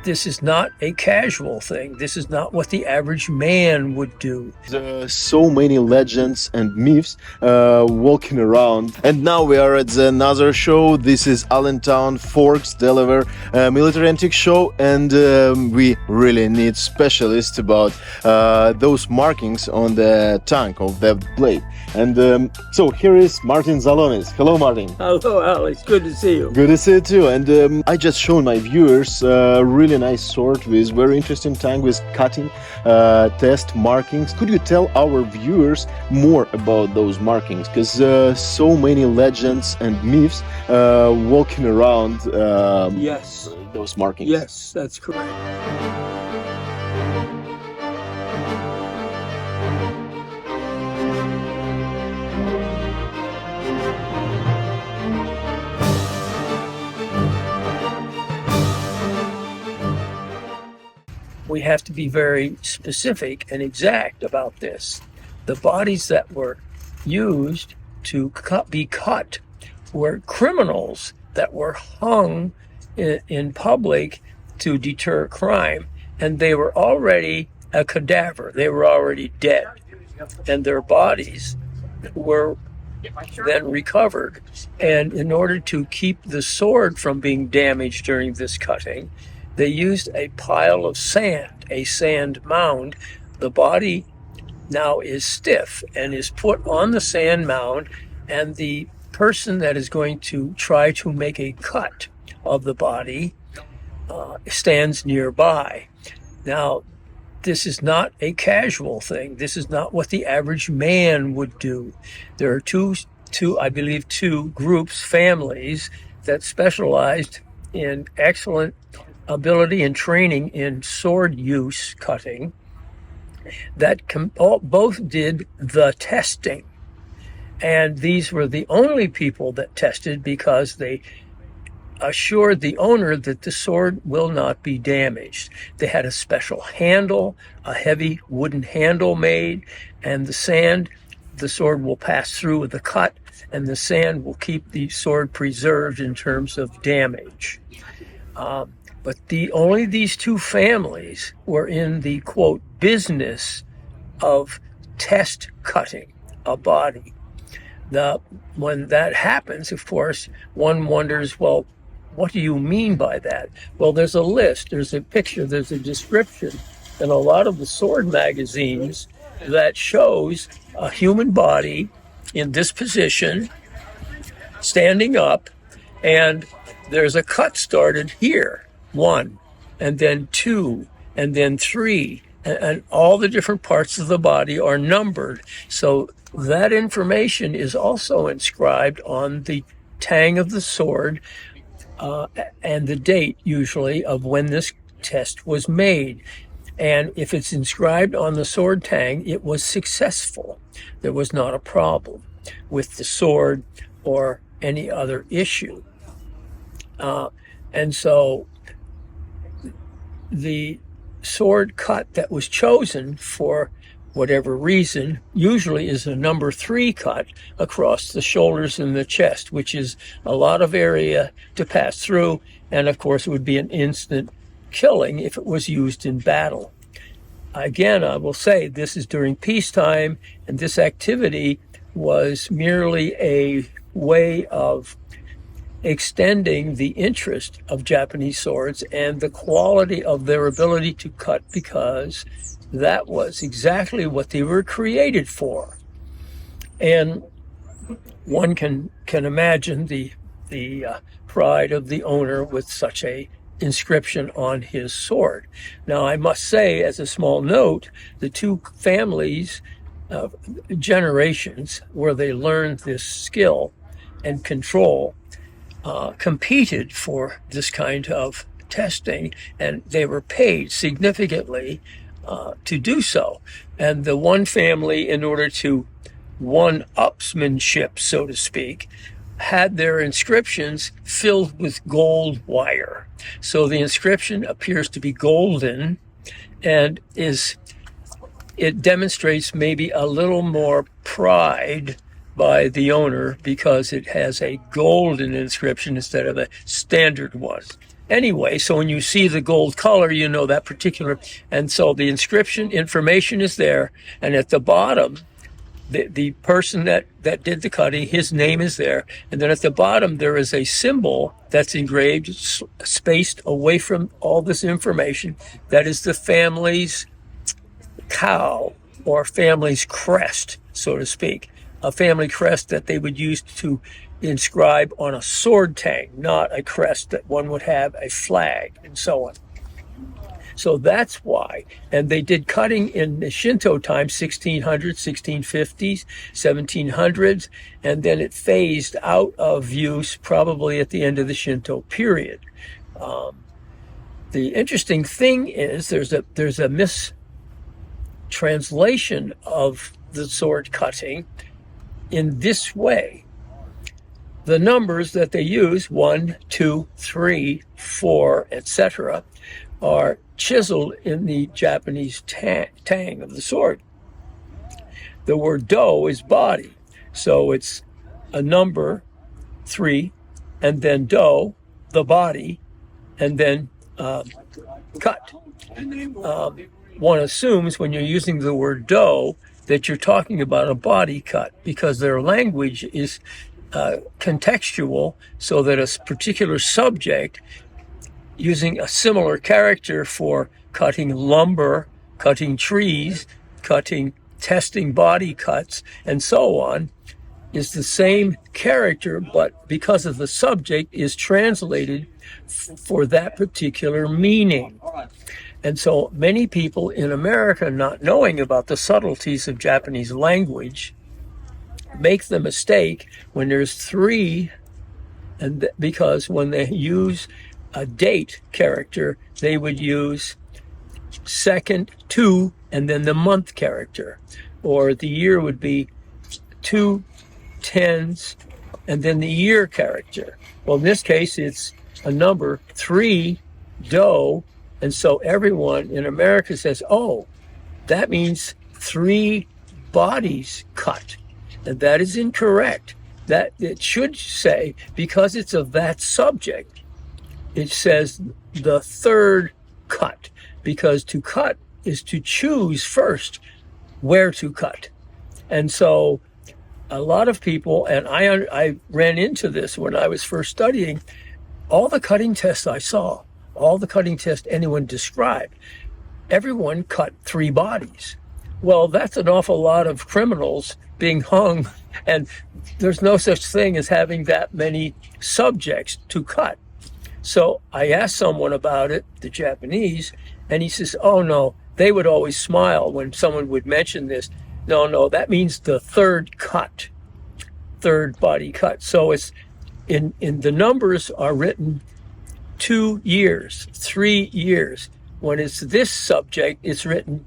This is not a casual thing. This is not what the average man would do. So many legends and myths walking around. And now we are at another show. This is Allentown, Forks, Delaware military antique show, and we really need specialists about those markings on the tank of the blade. And so here is Martin Zalonis. Hello, Martin. Hello, Alex. Good to see you. Good to see you too. And I just showed my viewers really nice sword with very interesting tank with cutting test markings. Could you tell our viewers more about those markings? Because so many legends and myths walking around Yes. those markings. Yes, that's correct. We have to be very specific and exact about this. The bodies that were used to be cut were criminals that were hung in public to deter crime, and they were already a cadaver. They were already dead, and their bodies were then recovered. And in order to keep the sword from being damaged during this cutting, they used a pile of sand, a sand mound. The body now is stiff and is put on the sand mound, and the person that is going to try to make a cut of the body stands nearby. Now, this is not a casual thing. This is not what the average man would do. There are two groups, families that specialized in excellent ability and training in sword use cutting that both did the testing. And these were the only people that tested because they assured the owner that the sword will not be damaged. They had a special handle, a heavy wooden handle made, and the sword will pass through with the cut, and the sand will keep the sword preserved in terms of damage. But only these two families were in the, quote, business of test cutting a body. When that happens, of course, one wonders, well, what do you mean by that? Well, there's a list, there's a picture, there's a description in a lot of the sword magazines that shows a human body in this position, standing up, and there's a cut started here. 1, and then 2, and then 3, and all the different parts of the body are numbered. So that information is also inscribed on the tang of the sword and the date, usually, of when this test was made. And if it's inscribed on the sword tang, it was successful. There was not a problem with the sword or any other issue. And so the sword cut that was chosen for whatever reason usually is a number 3 cut across the shoulders and the chest, which is a lot of area to pass through, and of course it would be an instant killing if it was used in battle. Again, I will say this is during peacetime, and this activity was merely a way of extending the interest of Japanese swords and the quality of their ability to cut, because that was exactly what they were created for. And one can imagine the pride of the owner with such a inscription on his sword. Now, I must say, as a small note, the two families, generations where they learned this skill and control, competed for this kind of testing, and they were paid significantly to do so. And the one family, in order to one-upsmanship, so to speak, had their inscriptions filled with gold wire. So the inscription appears to be golden, and it demonstrates maybe a little more pride by the owner because it has a golden inscription instead of a standard one. anyway. So when you see the gold color, you know that particular. And so the inscription information is there. And at the bottom, the person that did the cutting, his name is there. And then at the bottom, there is a symbol that's engraved, spaced away from all this information. That is the family's cow or family's crest, so to speak. A family crest that they would use to inscribe on a sword tang, not a crest that one would have a flag and so on. So that's why. And they did cutting in the Shinto time, 1600s, 1650s, 1700s, and then it phased out of use probably at the end of the Shinto period. The interesting thing is there's a mistranslation of the sword cutting in this way. The numbers that they use, 1, 2, 3, 4, etc., are chiseled in the Japanese tang of the sword. The word do is body. So it's a number, 3, and then do, the body, and then cut. One assumes when you're using the word do that you're talking about a body cut because their language is contextual, so that a particular subject using a similar character for cutting lumber, cutting trees, testing body cuts, and so on, is the same character, but because of the subject is translated for that particular meaning. And so many people in America, not knowing about the subtleties of Japanese language, make the mistake when there's 3, and because when they use a date character, they would use second, 2, and then the month character. Or the year would be 2 tens, and then the year character. Well, in this case, it's a number, 3, do, and so everyone in America says, oh, that means 3 bodies cut. And that is incorrect. That it should say, because it's of that subject, it says the 3rd cut, because to cut is to choose first where to cut. And so a lot of people, and I ran into this when I was first studying, all the cutting tests I saw, all the cutting tests anyone described, everyone cut 3 bodies. Well, that's an awful lot of criminals being hung, and there's no such thing as having that many subjects to cut. So I asked someone about it, the Japanese, and he says, oh no, they would always smile when someone would mention this. No, that means the 3rd cut, 3rd body cut. So it's in the numbers are written 2 years, 3 years. When it's this subject, it's written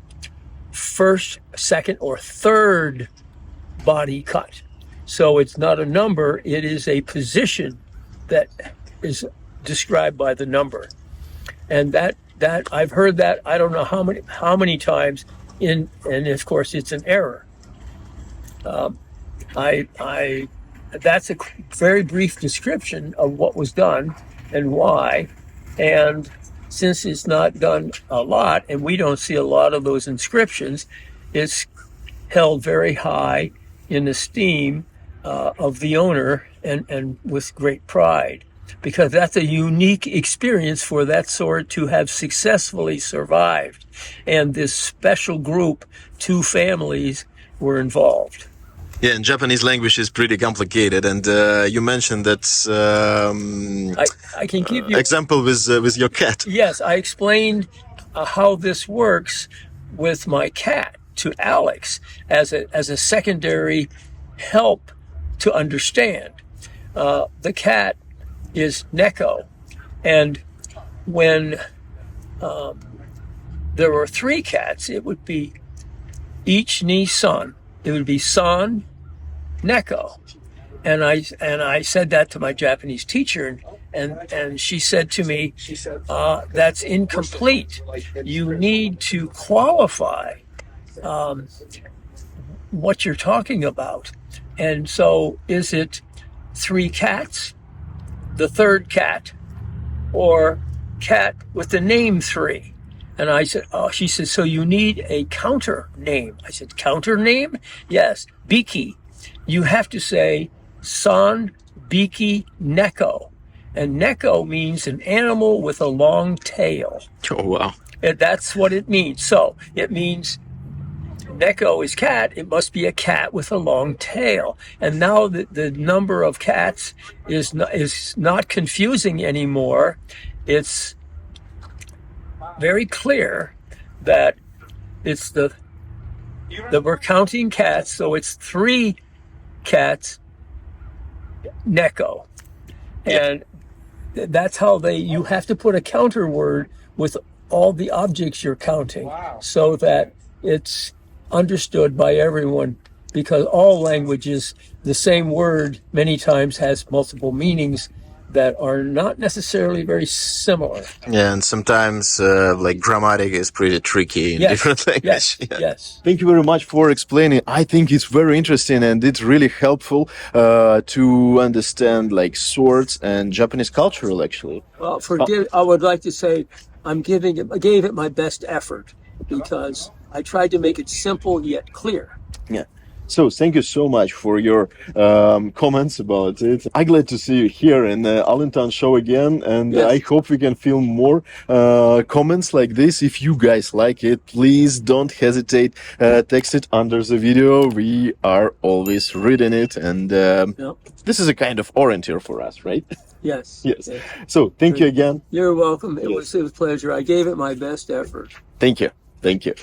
1st, 2nd, or 3rd body cut. So it's not a number, it is a position that is described by the number. And that I've heard that I don't know how many times and of course it's an error. That's a very brief description of what was done and why. And since it's not done a lot, and we don't see a lot of those inscriptions, it's held very high in esteem of the owner and with great pride, because that's a unique experience for that sword to have successfully survived. And this special group, 2 families, were involved. Yeah, and Japanese language is pretty complicated, and you mentioned that I can give you example with your cat. Yes, I explained how this works with my cat to Alex as a secondary help to understand. The cat is Neko, and when there were 3 cats, it would be each ni san. It would be san, Neko, and I said that to my Japanese teacher, and she said to me, "That's incomplete. You need to qualify what you're talking about." And so, is it 3 cats, the 3rd cat, or cat with the name 3. And I said, oh, she said, so you need a counter name. I said, counter name? Yes, Biki. You have to say San Biki Neko. And Neko means an animal with a long tail. Oh, wow. And that's what it means. So it means Neko is cat. It must be a cat with a long tail. And now the number of cats is not confusing anymore. It's very clear that it's that we're counting cats. So it's 3 cats, Neko. And that's how you have to put a counter word with all the objects you're counting so that it's understood by everyone, because all languages, the same word many times has multiple meanings that are not necessarily very similar. Yeah, and sometimes like grammatic is pretty tricky in different languages. Yes. Thank you very much for explaining. I think it's very interesting and it's really helpful to understand like swords and Japanese culture actually. Well, I would like to say I gave it my best effort because I tried to make it simple yet clear. Yeah. So thank you so much for your comments about it. I'm glad to see you here in the Allentown show again, and I hope we can film more comments like this. If you guys like it, please don't hesitate. Text it under the video. We are always reading it, and this is a kind of orienteer for us, right? Yes. Yes. So thank you again. You're welcome. It was a pleasure. I gave it my best effort. Thank you. Thank you.